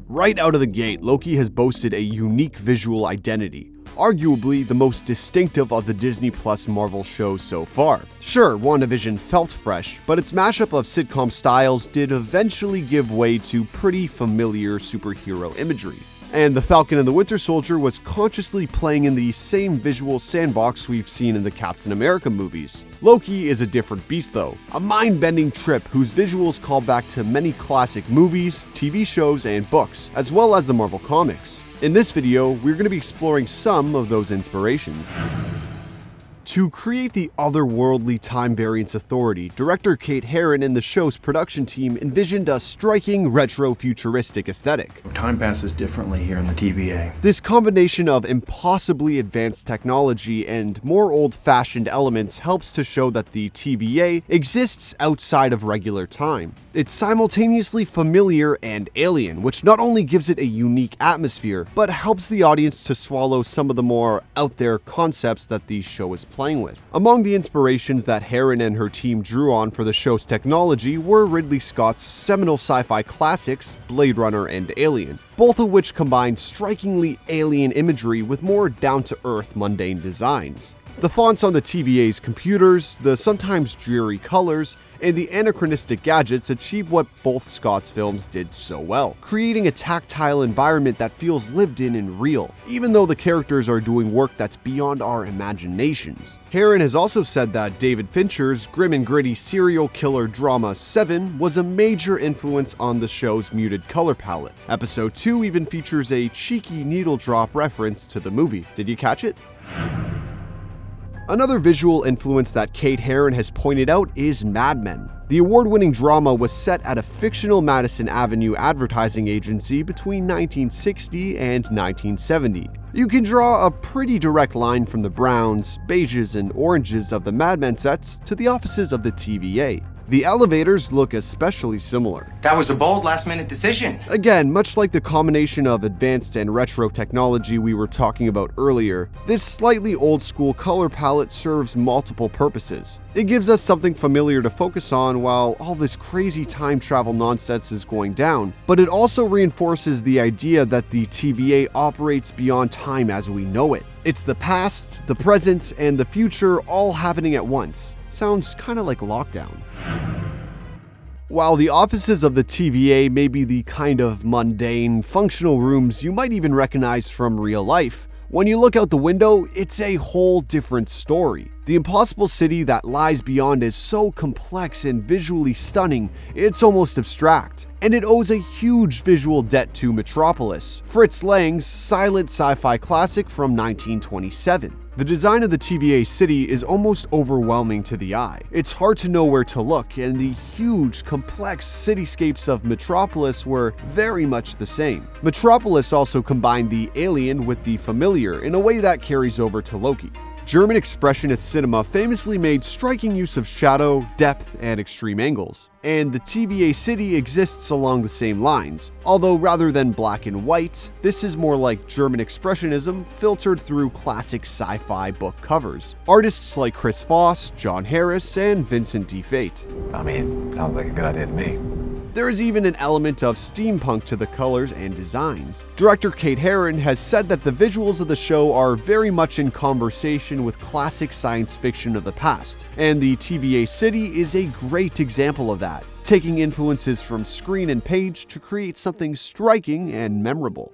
Right out of the gate, Loki has boasted a unique visual identity, arguably the most distinctive of the Disney Plus Marvel shows so far. Sure, WandaVision felt fresh, but its mashup of sitcom styles did eventually give way to pretty familiar superhero imagery. And the Falcon and the Winter Soldier was consciously playing in the same visual sandbox we've seen in the Captain America movies. Loki is a different beast though, a mind-bending trip whose visuals call back to many classic movies, TV shows, and books, as well as the Marvel comics. In this video, we're going to be exploring some of those inspirations. To create the otherworldly Time Variance Authority, director Kate Herron and the show's production team envisioned a striking retro-futuristic aesthetic. Time passes differently here in the TVA. This combination of impossibly advanced technology and more old-fashioned elements helps to show that the TVA exists outside of regular time. It's simultaneously familiar and alien, which not only gives it a unique atmosphere, but helps the audience to swallow some of the more out-there concepts that the show is playing with. Among the inspirations that Herron and her team drew on for the show's technology were Ridley Scott's seminal sci-fi classics, Blade Runner and Alien, both of which combine strikingly alien imagery with more down-to-earth mundane designs. The fonts on the TVA's computers, the sometimes dreary colors, and the anachronistic gadgets achieve what both Scott's films did so well, creating a tactile environment that feels lived in and real, even though the characters are doing work that's beyond our imaginations. Herron has also said that David Fincher's grim and gritty serial killer drama Seven was a major influence on the show's muted color palette. Episode 2 even features a cheeky needle drop reference to the movie. Did you catch it? Another visual influence that Kate Herron has pointed out is Mad Men. The award-winning drama was set at a fictional Madison Avenue advertising agency between 1960 and 1970. You can draw a pretty direct line from the browns, beiges, and oranges of the Mad Men sets to the offices of the TVA. The elevators look especially similar. That was a bold last-minute decision. Again, much like the combination of advanced and retro technology we were talking about earlier, this slightly old-school color palette serves multiple purposes. It gives us something familiar to focus on while all this crazy time travel nonsense is going down, but it also reinforces the idea that the TVA operates beyond time as we know it. It's the past, the present, and the future all happening at once. Sounds kinda like Lockdown. While the offices of the TVA may be the kind of mundane, functional rooms you might even recognize from real life, when you look out the window, it's a whole different story. The impossible city that lies beyond is so complex and visually stunning, it's almost abstract. And it owes a huge visual debt to Metropolis, Fritz Lang's silent sci-fi classic from 1927. The design of the TVA city is almost overwhelming to the eye. It's hard to know where to look, and the huge, complex cityscapes of Metropolis were very much the same. Metropolis also combined the alien with the familiar in a way that carries over to Loki. German expressionist cinema famously made striking use of shadow, depth, and extreme angles, and the TVA city exists along the same lines, although rather than black and white, this is more like German expressionism filtered through classic sci-fi book covers. Artists like Chris Foss, John Harris, and Vincent D. Fate. I mean, sounds like a good idea to me. There is even an element of steampunk to the colors and designs. Director Kate Herron has said that the visuals of the show are very much in conversation with classic science fiction of the past, and the TVA city is a great example of that, taking influences from screen and page to create something striking and memorable.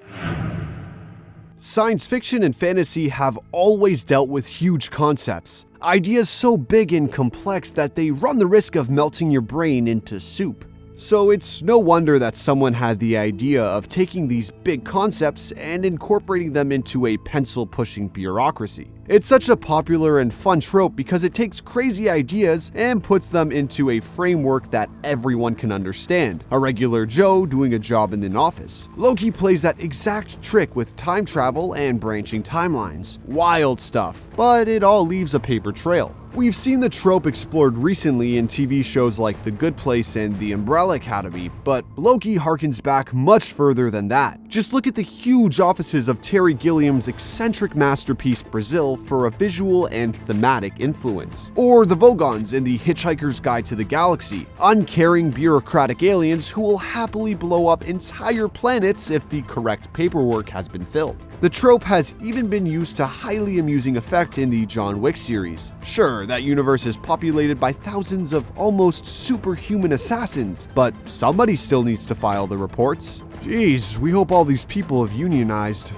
Science fiction and fantasy have always dealt with huge concepts, ideas so big and complex that they run the risk of melting your brain into soup. So it's no wonder that someone had the idea of taking these big concepts and incorporating them into a pencil-pushing bureaucracy. It's such a popular and fun trope because it takes crazy ideas and puts them into a framework that everyone can understand. A regular Joe doing a job in an office. Loki plays that exact trick with time travel and branching timelines. Wild stuff, but it all leaves a paper trail. We've seen the trope explored recently in TV shows like The Good Place and The Umbrella Academy, but Loki harkens back much further than that. Just look at the huge offices of Terry Gilliam's eccentric masterpiece Brazil style for a visual and thematic influence. Or the Vogons in The Hitchhiker's Guide to the Galaxy, uncaring bureaucratic aliens who will happily blow up entire planets if the correct paperwork has been filled. The trope has even been used to highly amusing effect in the John Wick series. Sure, that universe is populated by thousands of almost superhuman assassins, but somebody still needs to file the reports. Jeez, we hope all these people have unionized.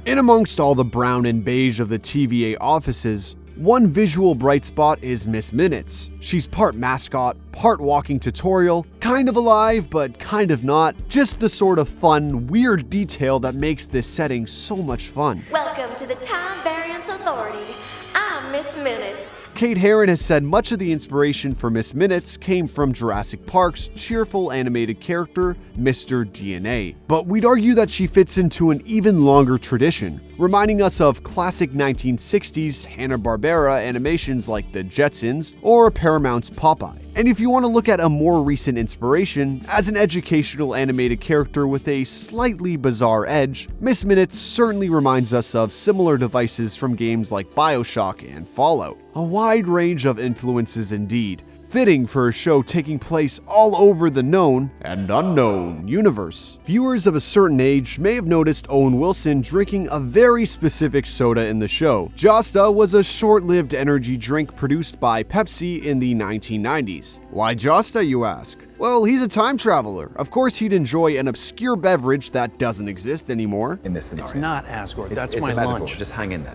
In amongst all the brown and beige of the TVA offices, one visual bright spot is Miss Minutes. She's part mascot, part walking tutorial, kind of alive but kind of not, just the sort of fun, weird detail that makes this setting so much fun. Welcome to the Time Variance Authority. I'm Miss Minutes. Kate Herron has said much of the inspiration for Miss Minutes came from Jurassic Park's cheerful animated character, Mr. DNA. But we'd argue that she fits into an even longer tradition, reminding us of classic 1960s Hanna-Barbera animations like the Jetsons or Paramount's Popeye. And if you want to look at a more recent inspiration, as an educational animated character with a slightly bizarre edge, Miss Minutes certainly reminds us of similar devices from games like BioShock and Fallout. A wide range of influences indeed, fitting for a show taking place all over the known and unknown universe. Viewers of a certain age may have noticed Owen Wilson drinking a very specific soda in the show. Josta was a short-lived energy drink produced by Pepsi in the 1990s. Why Josta, you ask? Well, he's a time traveler. Of course he'd enjoy an obscure beverage that doesn't exist anymore. In this scenario. It's not Asgore. That's it's my a metaphor. lunch. Just hang in there.